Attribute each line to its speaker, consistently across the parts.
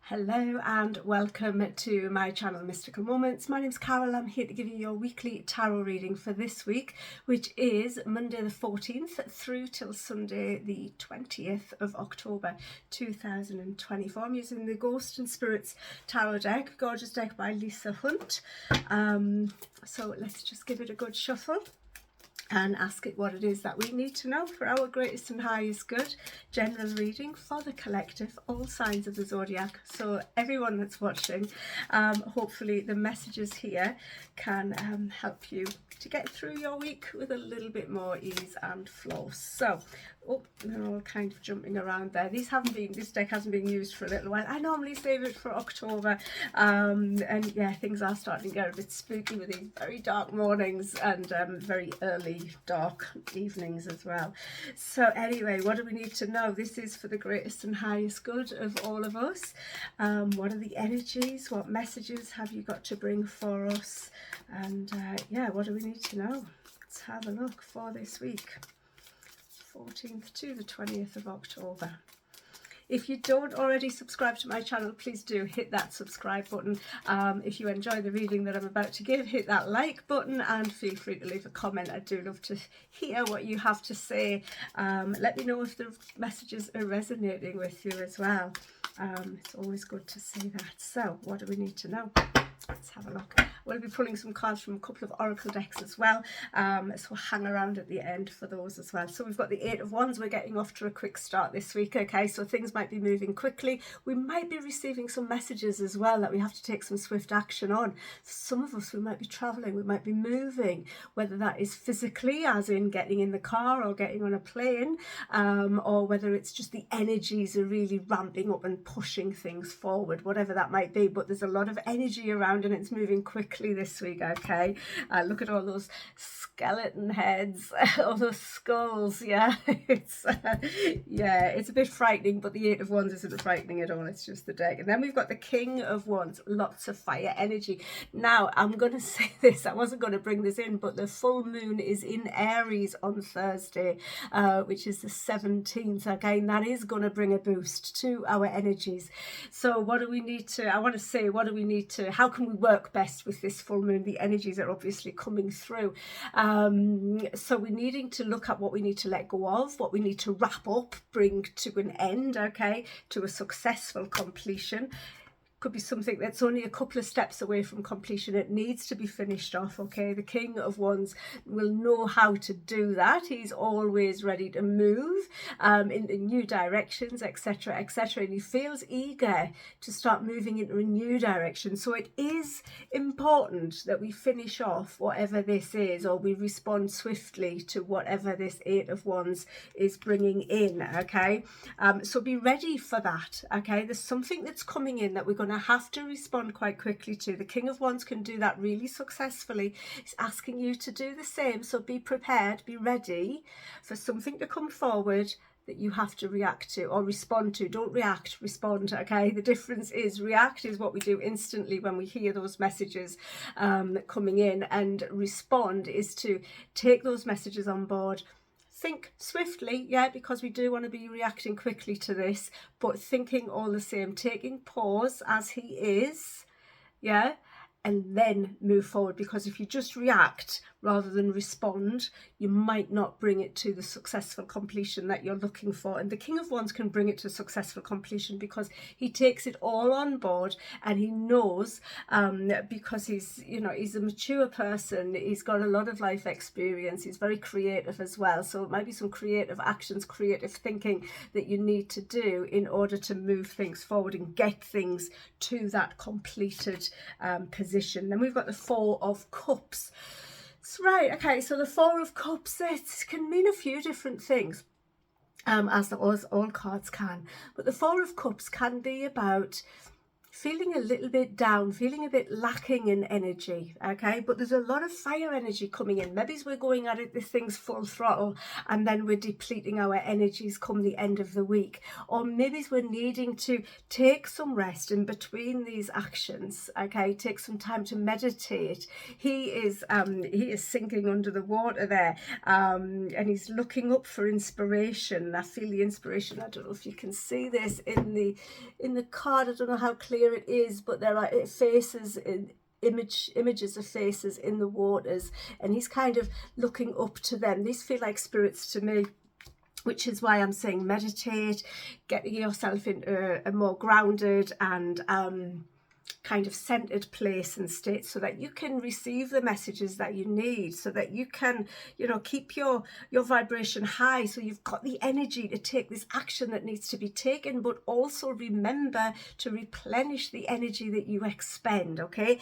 Speaker 1: Hello and welcome to my channel Mystical Moments. My name's Carol. I'm here to give you your weekly tarot reading for this week, which is Monday the 14th through till Sunday the 20th of October 2024. I'm using the Ghost and Spirits tarot deck, gorgeous deck by Lisa Hunt. So let's just give it a good shuffle and ask it what it is that we need to know for our greatest and highest good. General reading for the collective, all signs of the zodiac, so everyone that's watching. Hopefully the messages here can help you to get through your week with a little bit more ease and flow. So they're all kind of jumping around there. This deck hasn't been used for a little while. I normally save it for October, and yeah, things are starting to get a bit spooky with these very dark mornings and very early dark evenings as well. So anyway, what do we need to know? This is for the greatest and highest good of all of us. What are the energies? What messages have you got to bring for us? And yeah, what do we need to know? Let's have a look for this week, 14th to the 20th of October. If you don't already subscribe to my channel, please do hit that subscribe button. If you enjoy the reading that I'm about to give, hit that like button and feel free to leave a comment. I do love to hear what you have to say. Let me know if the messages are resonating with you as well. It's always good to see that. So what do we need to know? Let's have a look. We'll be pulling some cards from a couple of oracle decks as well, so hang around at the end for those as well. So we've got the Eight of Wands. We're getting off to a quick start this week, okay, so things might be moving quickly. We might be receiving some messages as well that we have to take some swift action on. For some of us, we might be traveling, we might be moving, whether that is physically, as in getting in the car or getting on a plane, or whether it's just the energies are really ramping up and pushing things forward, whatever that might be. But there's a lot of energy around and it's moving quickly this week, okay. Look at all those skeleton heads, all those skulls. Yeah, it's a bit frightening, but the Eight of Wands isn't frightening at all. It's just the deck. And then we've got the King of Wands, lots of fire energy. Now I'm going to say this, I wasn't going to bring this in, but the full moon is in Aries on Thursday, which is the 17th. Again, that is going to bring a boost to our energies. So what do we need to, I want to say, what do we need to, how can we work best with this full moon? The energies are obviously coming through. So we're needing to look at what we need to let go of, what we need to wrap up, bring to an end, okay, to a successful completion. Could be something that's only a couple of steps away from completion. It needs to be finished off, okay. The King of Wands will know how to do that. He's always ready to move in new directions, etc., etc., and he feels eager to start moving into a new direction. So it is important that we finish off whatever this is, or we respond swiftly to whatever this Eight of Wands is bringing in, okay. So be ready for that, okay. There's something that's coming in that we're going to have to respond quite quickly to. The King of Wands can do that really successfully. It's asking you to do the same, so be prepared, be ready for something to come forward that you have to react to or respond to. Don't react, respond, okay. The difference is react is what we do instantly when we hear those messages coming in, and respond is to take those messages on board. Think swiftly, yeah, because we do want to be reacting quickly to this, but thinking all the same, taking pause as he is, yeah, and then move forward. Because if you just react rather than respond, you might not bring it to the successful completion that you're looking for. And the King of Wands can bring it to successful completion because he takes it all on board, and he knows, because he's, you know, he's a mature person, he's got a lot of life experience, he's very creative as well. So it might be some creative actions, creative thinking that you need to do in order to move things forward and get things to that completed position. Then we've got the Four of Cups. Right, okay, so the Four of Cups, it can mean a few different things, as all cards can, but the Four of Cups can be about feeling a little bit down, feeling a bit lacking in energy, okay? But there's a lot of fire energy coming in. Maybe we're going at it, this thing's full throttle, and then we're depleting our energies come the end of the week. Or maybe we're needing to take some rest in between these actions, okay? Take some time to meditate. He is sinking under the water there, and he's looking up for inspiration. I feel the inspiration. I don't know if you can see this in the card. I don't know how clear it is, but there are faces in images of faces in the waters, and he's kind of looking up to them. These feel like spirits to me, which is why I'm saying meditate, getting yourself into a more grounded and kind of centered place and state, so that you can receive the messages that you need, so that you can, you know, keep your vibration high, so you've got the energy to take this action that needs to be taken, but also remember to replenish the energy that you expend, okay?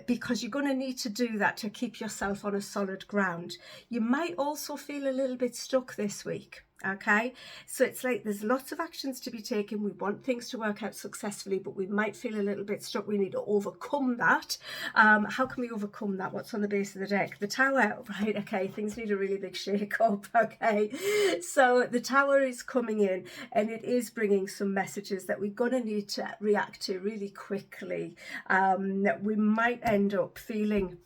Speaker 1: Because you're going to need to do that to keep yourself on a solid ground. You might also feel a little bit stuck this week. Okay, so it's like there's lots of actions to be taken. We want things to work out successfully, but we might feel a little bit stuck. We need to overcome that. How can we overcome that? What's on the base of the deck? The Tower, right? Okay, things need a really big shake up. Okay, so the Tower is coming in, and it is bringing some messages that we're going to need to react to really quickly. We might end up feeling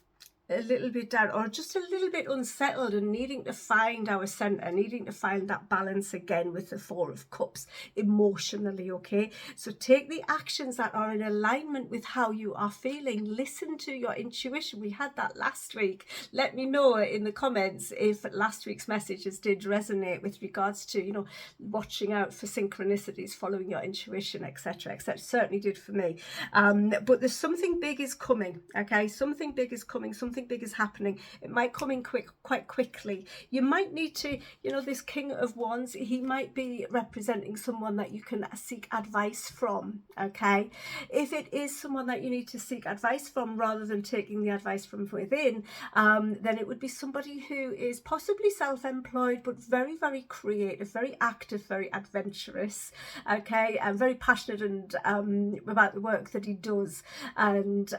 Speaker 1: a little bit down, or just a little bit unsettled, and needing to find our center, needing to find that balance again with the Four of Cups emotionally, okay? So take the actions that are in alignment with how you are feeling. Listen to your intuition. We had that last week. Let me know in the comments if last week's messages did resonate with regards to, you know, watching out for synchronicities, following your intuition, etc., etc. Certainly did for me. But there's something big is coming, okay? Something big is coming, something big is happening. It might come in quite quickly. You might need to, you know, this King of Wands, he might be representing someone that you can seek advice from, okay? If it is someone that you need to seek advice from rather than taking the advice from within, then it would be somebody who is possibly self-employed, but very, very creative, very active, very adventurous, okay, and very passionate and about the work that he does. And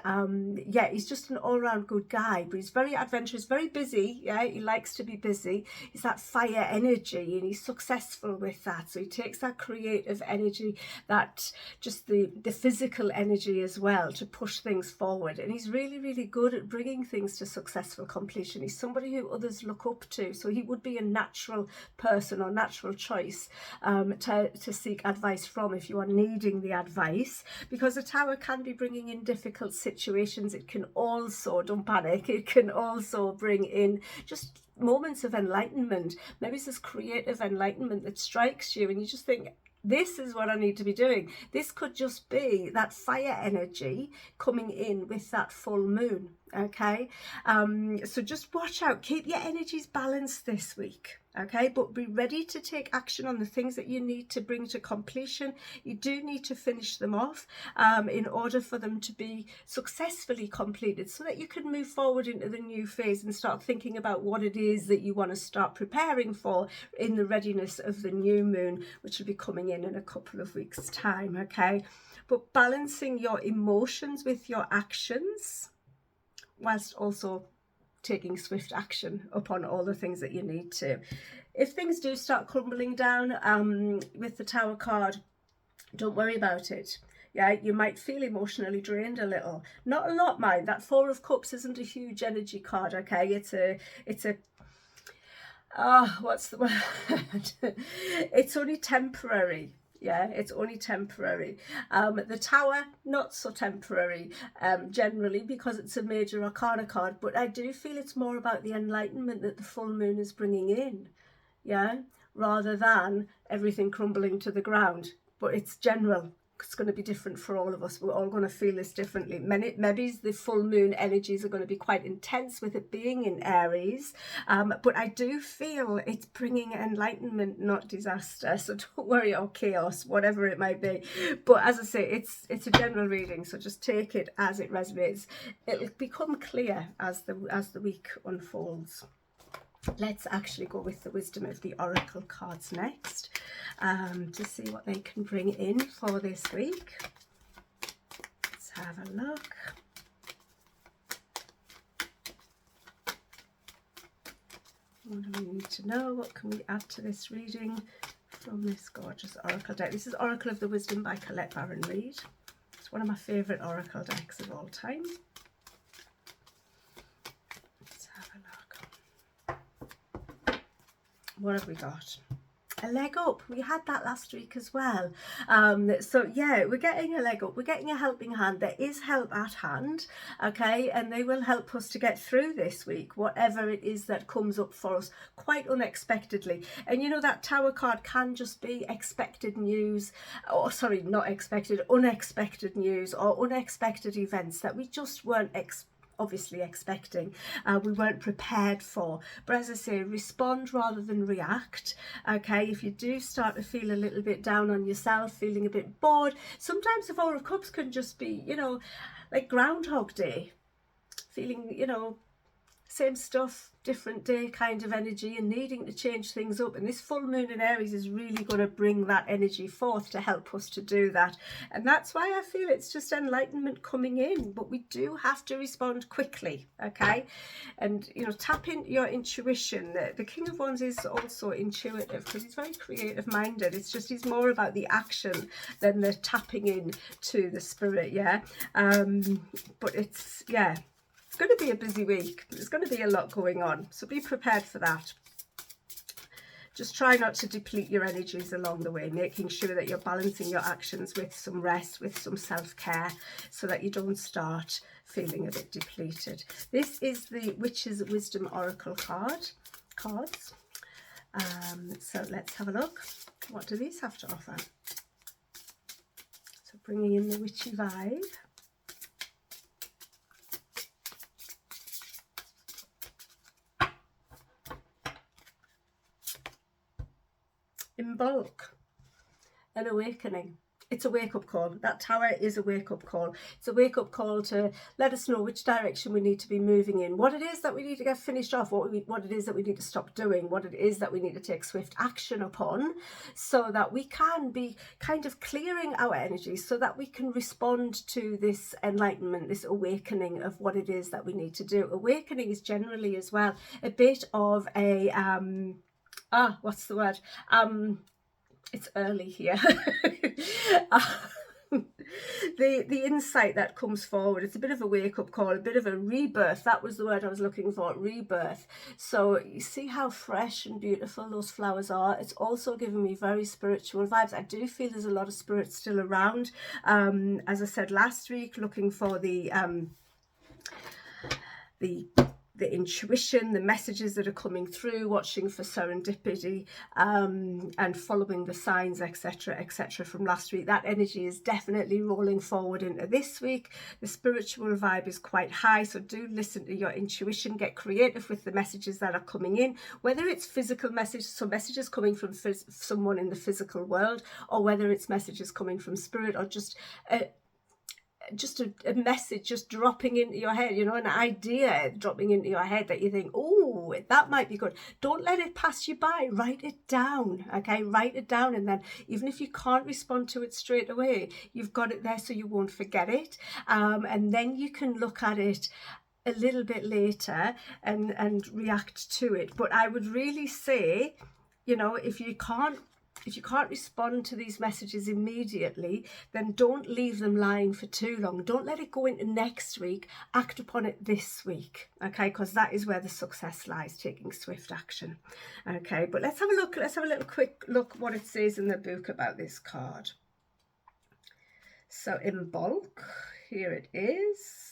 Speaker 1: yeah, he's just an all-round good guy. But he's very adventurous, very busy. Yeah, he likes to be busy. He's that fire energy, and he's successful with that. So he takes that creative energy, that just the physical energy as well, to push things forward. And he's really, really good at bringing things to successful completion. He's somebody who others look up to. So he would be a natural person or natural choice to seek advice from if you are needing the advice, because the Tower can be bringing in difficult situations. It can also, don't panic, it can also bring in just moments of enlightenment. Maybe it's this creative enlightenment that strikes you, and you just think, this is what I need to be doing. This could just be that fire energy coming in with that full moon, okay? So just watch out. Keep your energies balanced this week, okay? But be ready to take action on the things that you need to bring to completion. You do need to finish them off in order for them to be successfully completed, so that you can move forward into the new phase and start thinking about what it is that you want to start preparing for in the readiness of the new moon, which will be coming in a couple of weeks' time, okay? But balancing your emotions with your actions, whilst also taking swift action upon all the things that you need to. If things do start crumbling down with the Tower card, don't worry about it. Yeah, you might feel emotionally drained a little. Not a lot, mind. That Four of Cups isn't a huge energy card, okay? It's a what's the word? It's only temporary. Yeah, it's only temporary. The Tower, not so temporary, generally, because it's a major arcana card, but I do feel it's more about the enlightenment that the full moon is bringing in, yeah, rather than everything crumbling to the ground. But it's general. It's going to be different for all of us. We're all going to feel this differently. Maybe the full moon energies are going to be quite intense with it being in Aries, but I do feel it's bringing enlightenment, not disaster. So don't worry, or chaos, whatever it might be. But as I say, it's a general reading, so just take it as it resonates. It'll become clear as the week unfolds. Let's actually go with the wisdom of the oracle cards next, to see what they can bring in for this week. have a look. What do we need to know? What can we add to this reading from this gorgeous oracle deck? This is Oracle of the Wisdom by Colette and Reid. It's one of my favourite oracle decks of all time. Let's have a look. What have we got? A leg up. We had that last week as well. So yeah, we're getting a leg up. We're getting a helping hand. There is help at hand, okay, and they will help us to get through this week, whatever it is that comes up for us quite unexpectedly. And you know, that Tower card can just be expected news, or sorry, not expected, unexpected news or unexpected events that we just weren't obviously expecting, we weren't prepared for. But as I say, respond rather than react, okay? If you do start to feel a little bit down on yourself, feeling a bit bored, sometimes the Four of Cups can just be, you know, like Groundhog Day, feeling, you know, same stuff, different day kind of energy, and needing to change things up. And this full moon in Aries is really going to bring that energy forth to help us to do that. And that's why I feel it's just enlightenment coming in, but we do have to respond quickly, okay? And, you know, tap into your intuition. The King of Wands is also intuitive because he's very creative minded. It's just he's more about the action than the tapping in to the spirit, yeah? But it's, yeah, it's going to be a busy week. There's going to be a lot going on, so be prepared for that. Just try not to deplete your energies along the way, making sure that you're balancing your actions with some rest, with some self-care, so that you don't start feeling a bit depleted. This is the Witch's Wisdom Oracle cards. So let's have a look. What do these have to offer? So bringing in the witchy vibe. In bulk, an awakening. It's a wake-up call. That Tower is a wake-up call. It's a wake-up call to let us know which direction we need to be moving in, what it is that we need to get finished off, what it is that we need to stop doing, what it is that we need to take swift action upon, so that we can be kind of clearing our energies, so that we can respond to this enlightenment, this awakening of what it is that we need to do. Awakening is generally as well a bit of a what's the word? It's early here. The insight that comes forward, it's a bit of a wake-up call, a bit of a rebirth. That was the word I was looking for, rebirth. So you see how fresh and beautiful those flowers are. It's also giving me very spiritual vibes. I do feel there's a lot of spirit still around. As I said last week, looking for the intuition, the messages that are coming through, watching for serendipity, and following the signs, etc., from last week. That energy is definitely rolling forward into this week. The spiritual vibe is quite high, so do listen to your intuition. Get creative with the messages that are coming in, whether it's physical messages, so messages coming from someone in the physical world, or whether it's messages coming from spirit, or just a message just dropping into your head, you know, an idea dropping into your head that you think, oh, that might be good. Don't let it pass you by. Write it down, okay? Write it down, and then even if you can't respond to it straight away, you've got it there so you won't forget it, and then you can look at it a little bit later and react to it. But I would really say, you know, if you can't respond to these messages immediately, then don't leave them lying for too long. Don't let it go into next week. Act upon it this week, okay? Because that is where the success lies, taking swift action, okay? But let's have a look. Let's have a little quick look what it says in the book about this card. So in bulk, here it is.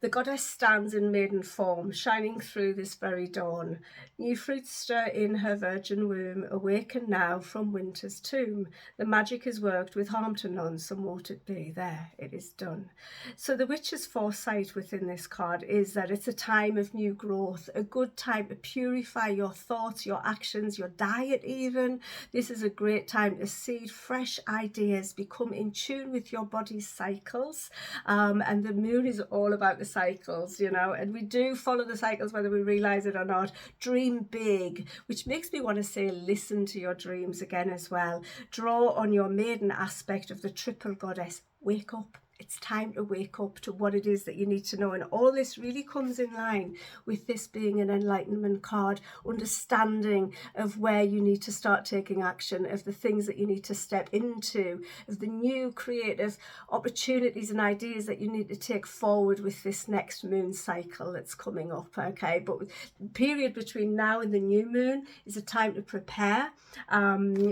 Speaker 1: The goddess stands in maiden form, shining through this very dawn. New fruits stir in her virgin womb, awaken now from winter's tomb. The magic is worked with harm to none, so mote it be. There, it is done. So the witch's foresight within this card is that it's a time of new growth, a good time to purify your thoughts, your actions, your diet even. This is a great time to seed fresh ideas, become in tune with your body's cycles. And the moon is all about the cycles, you know, and we do follow the cycles whether we realize it or not. Dream big, which makes me want to say listen to your dreams again as well. Draw on your maiden aspect of the triple goddess. Wake up. It's time to wake up to what it is that you need to know. And all this really comes in line with this being an enlightenment card, understanding of where you need to start taking action, of the things that you need to step into, of the new creative opportunities and ideas that you need to take forward with this next moon cycle that's coming up. Okay, but the period between now and the new moon is a time to prepare.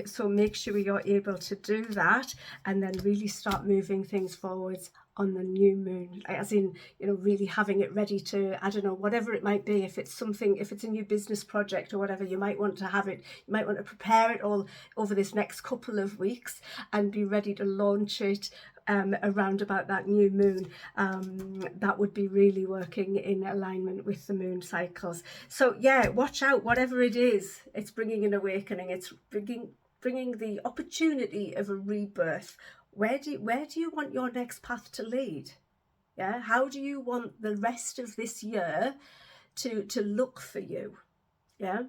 Speaker 1: So make sure you're able to do that and then really start moving things forward on the new moon, as in, you know, really having it ready to, I don't know, whatever it might be. If it's something, if it's a new business project or whatever, you might want to have it, you might want to prepare it all over this next couple of weeks and be ready to launch it around about that new moon. That would be really working in alignment with the moon cycles. So yeah, watch out, whatever it is, it's bringing an awakening, it's bringing the opportunity of a rebirth. Where do you want your next path to lead? Yeah, how do you want the rest of this year to look for you? Yeah,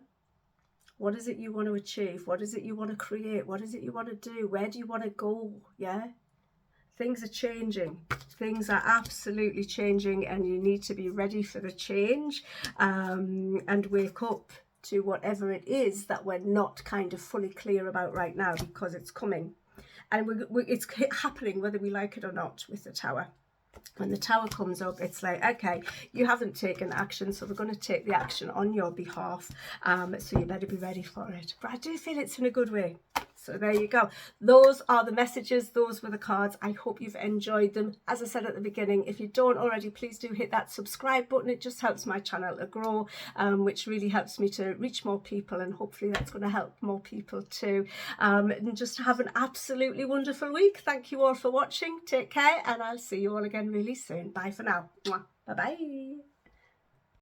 Speaker 1: what is it you want to achieve? What is it you want to create? What is it you want to do? Where do you want to go? Yeah, things are changing. Things are absolutely changing, and you need to be ready for the change and wake up to whatever it is that we're not kind of fully clear about right now, because it's coming. And it's happening whether we like it or not with the Tower. When the Tower comes up, it's like, okay, you haven't taken action, so we're going to take the action on your behalf. So you better be ready for it. But I do feel it's in a good way. So there you go. Those are the messages. Those were the cards. I hope you've enjoyed them. As I said at the beginning, if you don't already, please do hit that subscribe button. It just helps my channel to grow, which really helps me to reach more people, and hopefully that's going to help more people too. And just have an absolutely wonderful week. Thank you all for watching. Take care, and I'll see you all again really soon. Bye for now. Bye-bye.